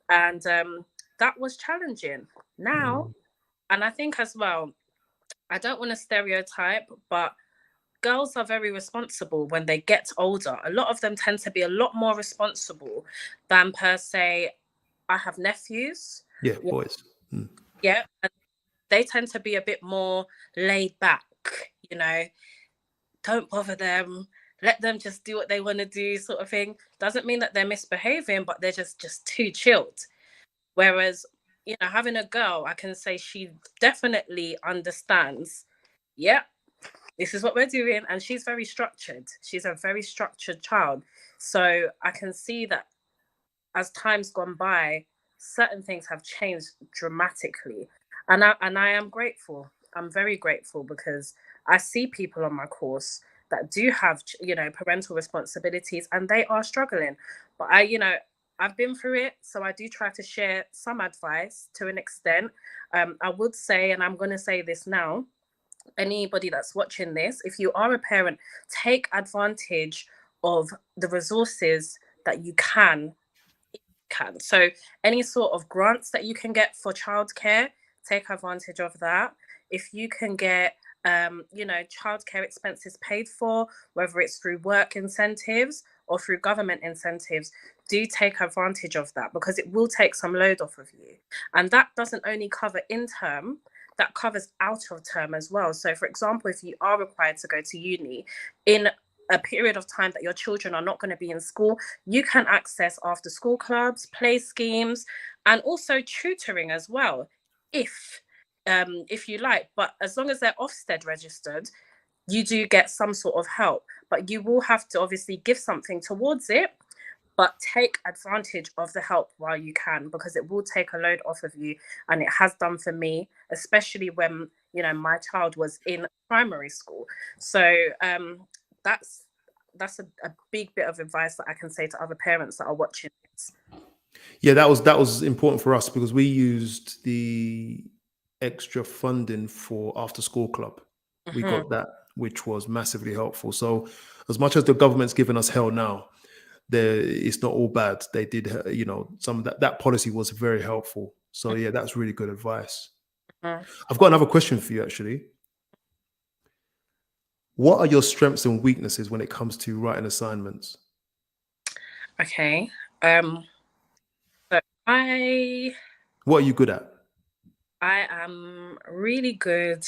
and that was challenging now. Mm. And I think as well, I don't want to stereotype, but girls are very responsible when they get older. A lot of them tend to be a lot more responsible than, per se, I have nephews. Yeah, boys. Mm. Yeah, and they tend to be a bit more laid back, you know, don't bother them, let them just do what they want to do, sort of thing. Doesn't mean that they're misbehaving, but they're just too chilled. Whereas, you know, having a girl, I can say she definitely understands. Yeah, this is what we're doing, and she's very structured. She's a very structured child. So I can see that as time's gone by, certain things have changed dramatically, and I am grateful. I'm very grateful because I see people on my course that do have, you know, parental responsibilities, and they are struggling. But you know, I've been through it, so I do try to share some advice to an extent. I would say, and I'm going to say this now, anybody that's watching this, if you are a parent, take advantage of the resources that you can. So any sort of grants that you can get for childcare, take advantage of that. If you can get you know, childcare expenses paid for, whether it's through work incentives or through government incentives, do take advantage of that because it will take some load off of you. And that doesn't only cover in term, that covers out of term as well. So for example, if you are required to go to uni in a period of time that your children are not going to be in school, you can access after school clubs, play schemes, and also tutoring as well, if if you like. But as long as they're Ofsted registered, you do get some sort of help. But you will have to obviously give something towards it. But take advantage of the help while you can, because it will take a load off of you, and it has done for me, especially when, you know, my child was in primary school. So that's a big bit of advice that I can say to other parents that are watching this. Yeah, that was important for us because we used the extra funding for after school club. We Hmm. got that, which was massively helpful. So as much as the government's given us hell now, there it's not all bad. They did, you know, some of that policy was very helpful. So yeah, that's really good advice. I've got another question for you actually. What are your strengths and weaknesses when it comes to writing assignments? Okay. So I What are you good at? I am really good.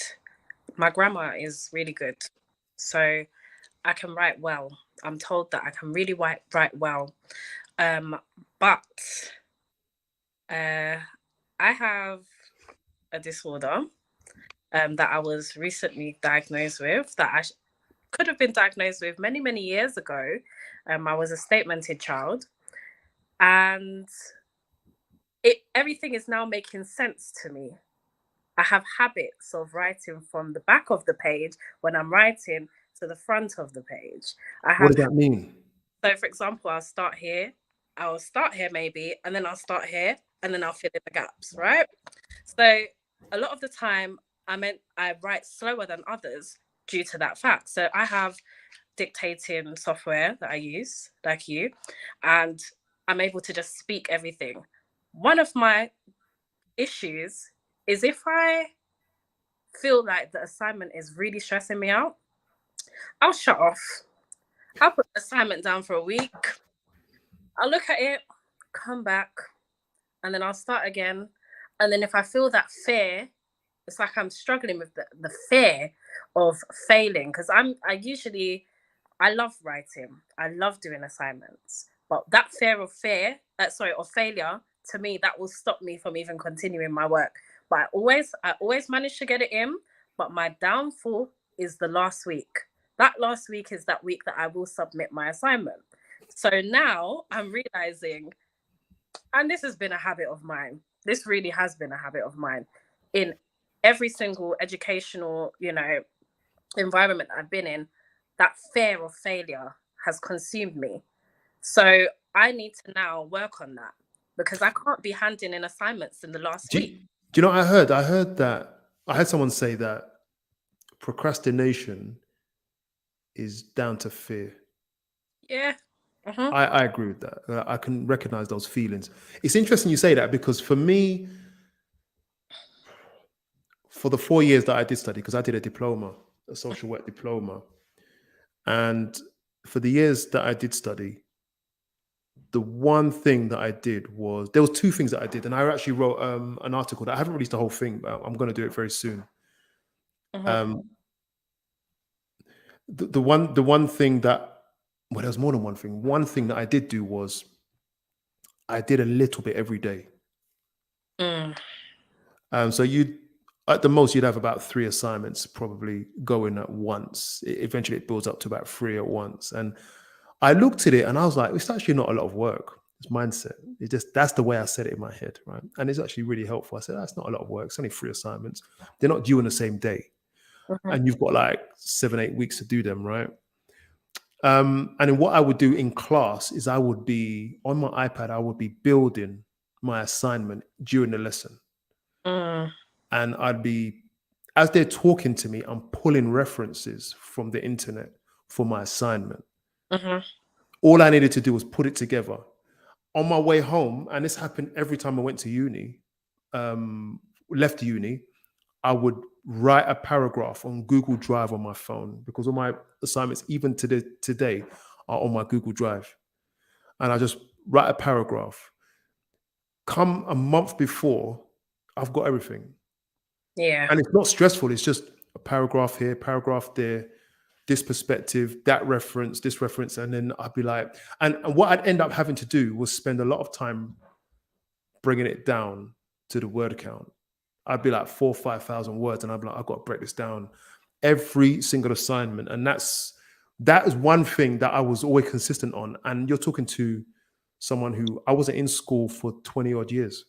My grammar is really good. So I can write well. I'm told that I can really write well. Um, but uh, I have a disorder that I was recently diagnosed with, that could have been diagnosed with many, many years ago. I was a statemented child, and everything is now making sense to me. I have habits of writing from the back of the page when I'm writing to the front of the page. I What have does that mean? So, for example, I'll start here maybe, and then I'll start here, and then I'll fill in the gaps, right? So, a lot of the time, I write slower than others due to that fact. So, I have dictating software that I use, like you, and I'm able to just speak everything. One of my issues is if I feel like the assignment is really stressing me out, I'll shut off. I'll put the assignment down for a week. I'll look at it, come back, and then I'll start again. And then if I feel that fear, it's like I'm struggling with the fear of failing, because I love writing. I love doing assignments. But that fear of failure, to me, that will stop me from even continuing my work. But I always manage to get it in. But my downfall is the last week, that last week is that week that I will submit my assignment. So now I'm realizing, and this has been a habit of mine. This really has been a habit of mine in every single educational, environment I've been in, that fear of failure has consumed me. So I need to now work on that because I can't be handing in assignments in the last Do week. you, do you know what I heard? I heard someone say that procrastination is down to fear. Yeah. Uh-huh. I agree with that. I can recognize those feelings. It's interesting you say that because for me, for the 4 years that I did study, because I did a diploma, a social work diploma, and for the years that I did study, the one thing that I did was there was two things that I did, and I actually wrote an article that I haven't released the whole thing, but I'm going to do it very soon. Uh-huh. Um, the one thing that, well, there was more than one thing. One thing that I did do was I did a little bit every day. Mm. So you, at the most, you'd have about 3 assignments probably going at once. Eventually, it builds up to about 3 at once. And I looked at it and I was like, it's actually not a lot of work. It's mindset. It just that's the way I said it in my head, right? And it's actually really helpful. I said, that's not a lot of work. It's only 3 assignments. They're not due on the same day, Uh-huh. and you've got like 7-8 weeks to do them, right? And then what I would do in class is I would be on my iPad. I would be building my assignment during the lesson. Mm. And I'd be, as they're talking to me, I'm pulling references from the internet for my assignment. Uh-huh. All I needed to do was put it together. On my way home, and this happened every time I went to uni, left uni, I would write a paragraph on Google Drive on my phone because all my assignments, even today, are on my Google Drive. And I just write a paragraph. Come a month before, I've got everything. Yeah. And it's not stressful. It's just a paragraph here, paragraph there, this perspective, that reference, this reference. And then I'd be like, and what I'd end up having to do was spend a lot of time bringing it down to the word count. I'd be like 4,000 or 5,000 words. And I'd be like, I've got to break this down every single assignment. And that is one thing that I was always consistent on. And you're talking to someone who I wasn't in school for 20 odd years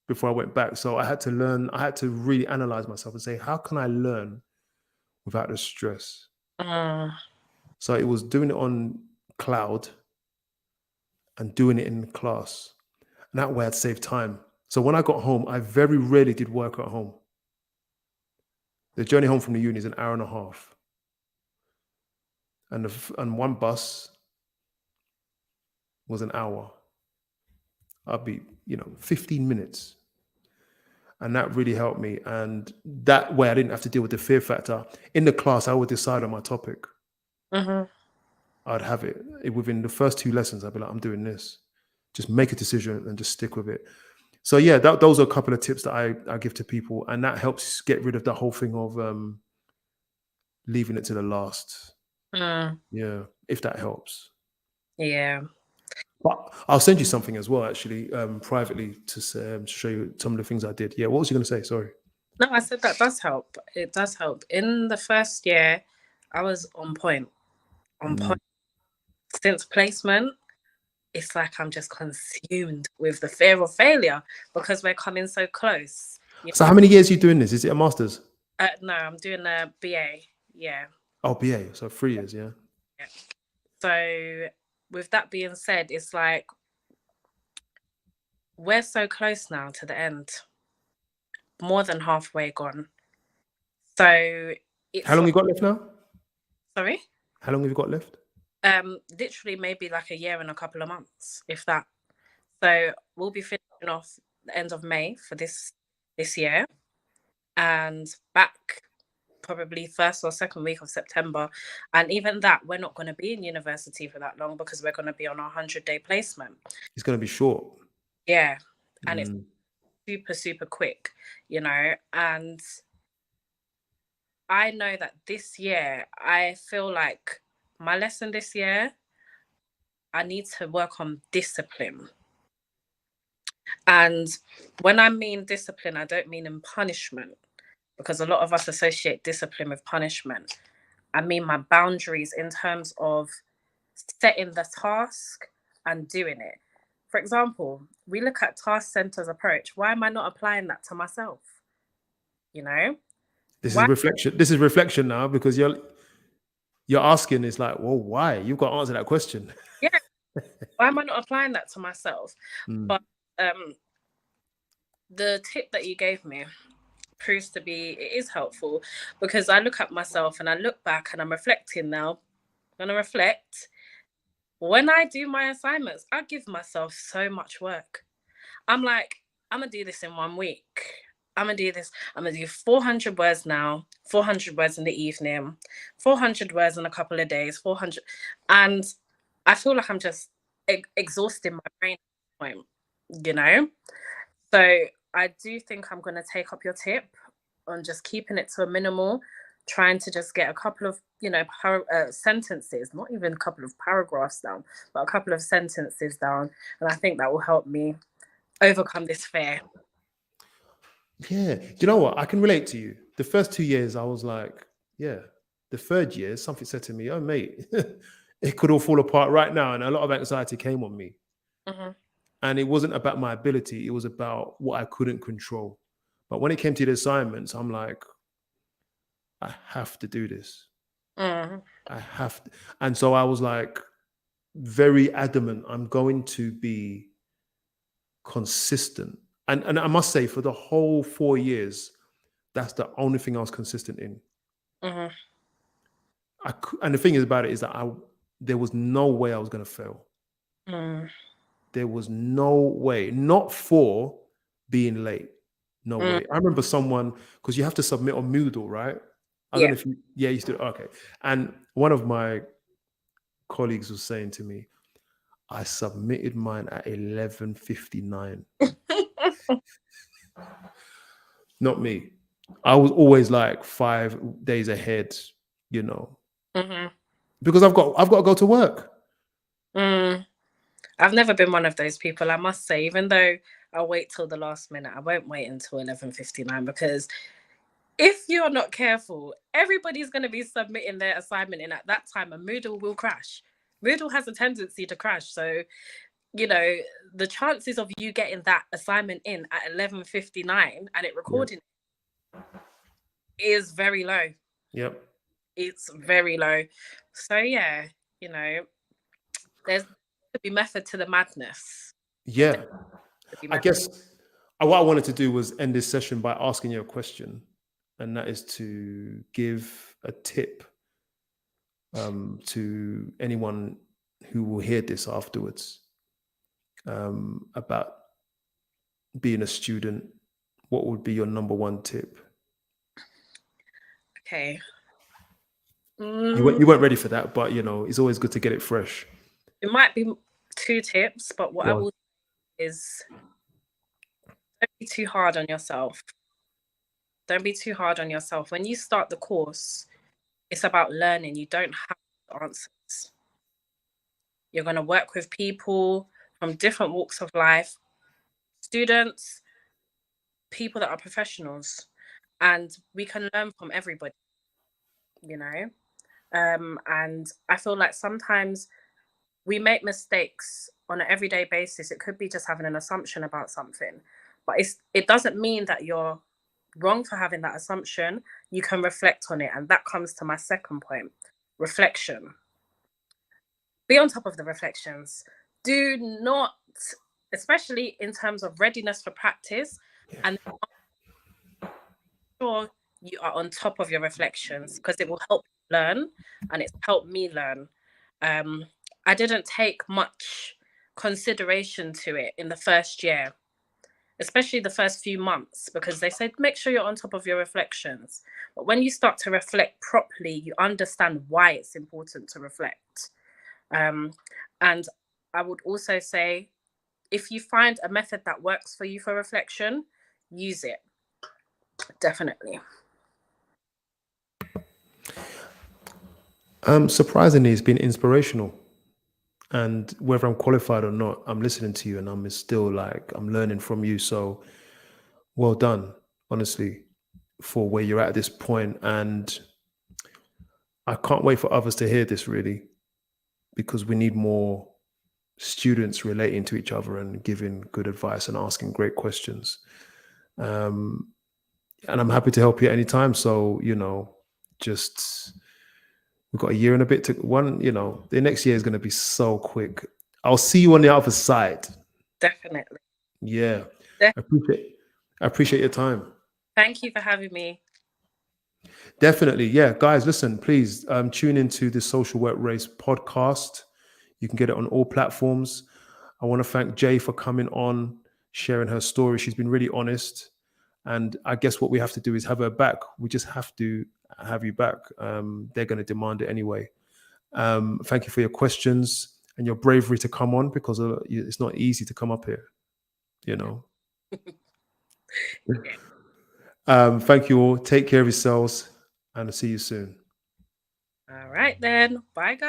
before I went back. So I had to learn, I had to really analyze myself and say, how can I learn without the stress? So it was doing it on cloud and doing it in class. And that way I'd save time. So when I got home, I very rarely did work at home. The journey home from the uni is an hour and a half. And one bus was an hour. I'd be, 15 minutes. And that really helped me. And that way I didn't have to deal with the fear factor. In the class, I would decide on my topic. Uh-huh. I'd have it within the first 2 lessons. I'd be like, I'm doing this. Just make a decision and just stick with it. So yeah, those are a couple of tips that I give to people. And that helps get rid of the whole thing of leaving it to the last. Yeah, if that helps. Yeah. But I'll send you something as well, actually, privately to show you some of the things I did. Yeah, what was you going to say? Sorry. No, I said that does help. It does help. In the first year, I was on point. Since placement, it's like I'm just consumed with the fear of failure because we're coming so close. So how many years are you doing this? Is it a master's? No, I'm doing a BA. Yeah. Oh, BA. So 3 years, yeah. So with that being said, it's like we're so close now to the end. More than halfway gone. So it's How long you got left now? Sorry? How long have you got left? Literally maybe like a year and a couple of months, if that. So we'll be finishing off the end of May for this year, and back probably first or second week of September. And even that, we're not going to be in university for that long because we're going to be on our 100-day placement. It's going to be short. Yeah, and it's super, super quick, and I know that this year, I feel like my lesson this year, I need to work on discipline. And when I mean discipline, I don't mean in punishment, because a lot of us associate discipline with punishment. I mean my boundaries in terms of setting the task and doing it. For example, we look at task centers approach. Why am I not applying that to myself? You know, This is why? reflection. This is reflection now, because you're asking is like, well, why? You've got to answer that question. Yeah, why am I not applying that to myself? Mm. But the tip that you gave me proves to be, it is helpful, because I look at myself and I look back and I'm reflecting now. I'm gonna reflect. When I do my assignments, I give myself so much work. I'm like, I'm gonna do this in 1 week. I'm gonna do this. I'm gonna do 400 words now, 400 words in the evening, 400 words in a couple of days, 400. And I feel like I'm just exhausting my brain at this point, you know? So I do think I'm gonna take up your tip on just keeping it to a minimal, trying to just get a couple of, sentences, not even a couple of paragraphs down, but a couple of sentences down. And I think that will help me overcome this fear. Yeah. Do you know what? I can relate to you. The first 2 years, I was like, yeah. The third year, something said to me, oh, mate, it could all fall apart right now. And a lot of anxiety came on me. Mm-hmm. And it wasn't about my ability, it was about what I couldn't control. But when it came to the assignments, I'm like, I have to do this. Mm-hmm. I have to. And so I was like, very adamant, I'm going to be consistent. And I must say, for the whole 4 years, that's the only thing I was consistent in. Mm-hmm. And the thing is about it is that there was no way I was going to fail. Mm. There was no way, not for being late. No Mm. way. I remember someone, because you have to submit on Moodle, right? I don't know if you used to. Okay. And one of my colleagues was saying to me, I submitted mine at 11:59. Not me. I was always like 5 days ahead, Mm-hmm. because I've got to go to work. I've never been one of those people, I must say. Even though I'll wait till the last minute, I won't wait until 11:59, because if you're not careful, everybody's going to be submitting their assignment in at that time, and Moodle will crash. Moodle has a tendency to crash. So, the chances of you getting that assignment in at 11:59 and it recording is very low. Yep. It's very low. So, yeah, there's to be method to the madness. Yeah. I guess what I wanted to do was end this session by asking you a question, and that is to give a tip to anyone who will hear this afterwards about being a student. What would be your number one tip? Okay. You weren't ready for that, but it's always good to get it fresh. It might be 2 tips, but what I will say is, don't be too hard on yourself. Don't be too hard on yourself. When you start the course, it's about learning. You don't have answers. You're going to work with people from different walks of life, students, people that are professionals, and we can learn from everybody, and I feel like sometimes we make mistakes on an everyday basis. It could be just having an assumption about something, but it doesn't mean that you're wrong for having that assumption. You can reflect on it, and that comes to my second point: reflection. Be on top of the reflections. Do not, especially in terms of readiness for practice, and sure you are on top of your reflections, because it will help you learn, and it's helped me learn. I didn't take much consideration to it in the first year, especially the first few months, because they said make sure you're on top of your reflections. But when you start to reflect properly, you understand why it's important to reflect. And I would also say, if you find a method that works for you for reflection, use it. Definitely. Surprisingly, it's been inspirational. And whether I'm qualified or not, I'm listening to you, and I'm still like, I'm learning from you. So well done, honestly, for where you're at this point. And I can't wait for others to hear this, really, because we need more students relating to each other and giving good advice and asking great questions. Um, and I'm happy to help you at any time. So, just we've got a year and a bit to the next year is going to be so quick. I'll see you on the other side. Definitely. Yeah. Def- I appreciate your time. Thank you for having me. Definitely. Yeah. Guys, listen, please tune into the Social Work Race podcast. You can get it on all platforms. I want to thank Jay for coming on, sharing her story. She's been really honest. And I guess what we have to do is have her back. We just have to have you back. They're going to demand it anyway. Thank you for your questions and your bravery to come on, because it's not easy to come up here, Thank you all. Take care of yourselves, and I'll see you soon. All right then. Bye, guys.